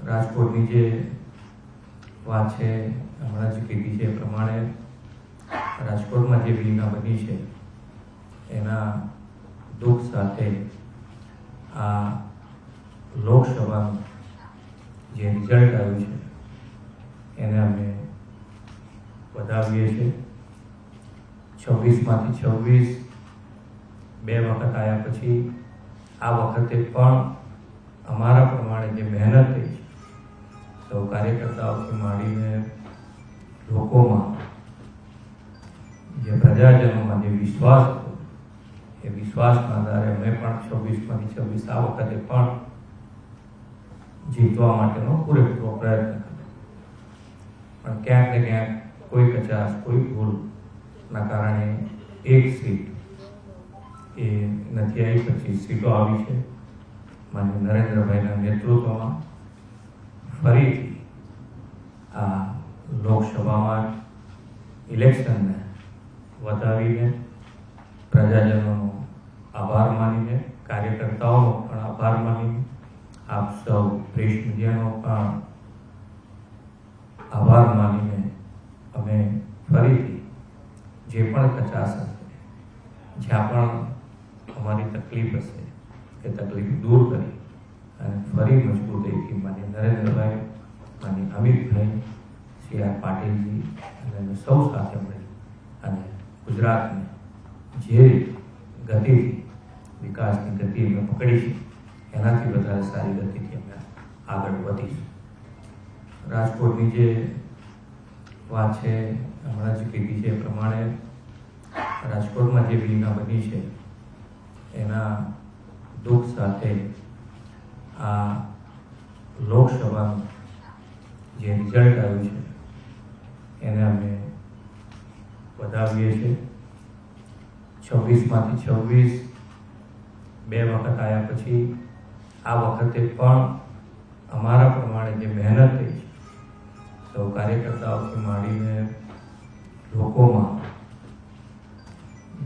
રાજકોટની જે વાત છે હમણાં જ કીધી છે એ પ્રમાણે રાજકોટમાં જે ઘટના બની છે એના દુઃખ સાથે આ લોકસભાનું જે રિઝલ્ટ આવ્યું છે એને અમે વધાવીએ છીએ। 26માંથી 26 બે વખત આવ્યા પછી આ વખતે પણ અમારા પ્રમાણે જે મહેનત થઈ છે સૌ કાર્યકર્તાઓથી માંડીને લોકોમાં જે પ્રજાજનોમાં જે વિશ્વાસ હતો એ વિશ્વાસના આધારે અમે પણ 26માંથી 26 આ વખતે પણ જીતવા માટેનો પૂરેપૂરો પ્રયત્ન કર્યો, પણ ક્યાંક ને ક્યાંક કોઈ કચાશ કોઈ ભૂલના કારણે એક સીટ એ નથી આવી, 25 સીટો આવી છે। માનનીય નરેન્દ્રભાઈના નેતૃત્વમાં ફરીથી આ લોકસભામાં ઇલેક્શનને વધાવીને પ્રજાજનોનો આભાર માનીને, કાર્યકર્તાઓનો પણ આભાર માનીને, આપ સૌ પ્રેસ મીડિયાનો પણ આભાર માનીને અમે ફરીથી જે પણ કચાશ હશે, જ્યાં પણ અમારી તકલીફ હશે એ તકલીફ દૂર કરી અને ફરી મજબૂતાઈથી માનીય નરેન્દ્રભાઈ, માનીય અમિતભાઈ, સી આર પાટીલજી અને અમે સૌ સાથે મળી અને ગુજરાતને જે ગતિથી વિકાસની ગતિ અમે પકડી છે એનાથી વધારે સારી ગતિથી અમે આગળ વધીશું। રાજકોટની જે વાત છે હમણાં જ કીધી છે એ પ્રમાણે રાજકોટમાં જે ઘટના બની છે એના દુઃખ સાથે આ લોકસભાનું જે રિઝલ્ટ આવ્યું છે એને અમે વધાવીએ છીએ। 26માંથી 26 બે વખત આવ્યા પછી આ વખતે પણ અમારા પ્રમાણે જે મહેનત થઈ છે સૌ કાર્યકર્તાઓથી માંડીને લોકોમાં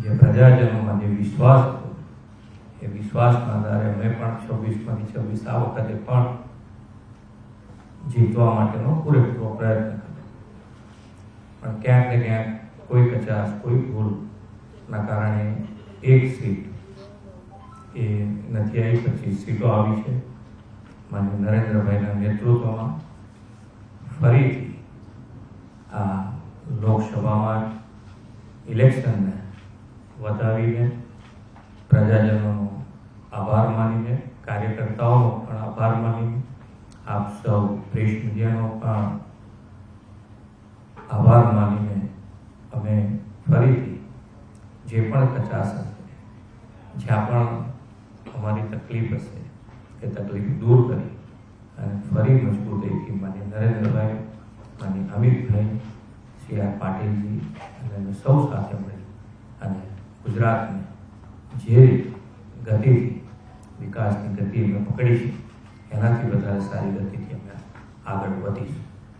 જે પ્રજાજનોમાં જે વિશ્વાસ હતો એ વિશ્વાસના આધારે અમે પણ 26માંથી 26 આ વખતે પણ જીતવા માટેનો પૂરેપૂરો પ્રયત્ન કર્યો, પણ ક્યાંક ને ક્યાંક કોઈ કચાશ કોઈ ભૂલના કારણે એક સીટ એ નથી આવી, 25 સીટો આવી છે। માનનીય નરેન્દ્રભાઈના નેતૃત્વમાં ફરીથી આ લોકસભામાં ઇલેક્શનને વધાવીને પ્રજાજનોનો આભાર માનીને, કાર્યકર્તાઓનો પણ આભાર માનીને, આપ સૌ પ્રેસ મીડિયાનો પણ આભાર માનીને અમે ફરીથી જે પણ કચાશ હશે, જ્યાં પણ અમારી તકલીફ હશે એ તકલીફ દૂર કરી અને ફરી મજબૂતાઈથી માનીય નરેન્દ્રભાઈ, માનીય અમિતભાઈ, સી આર પાટીલજી અને અમે સૌ સાથે મળી અને ગુજરાતને જે ગતિથી વિકાસની ગતિ અમે પકડી છે એનાથી વધારે સારી ગતિથી અમે આગળ વધીશું।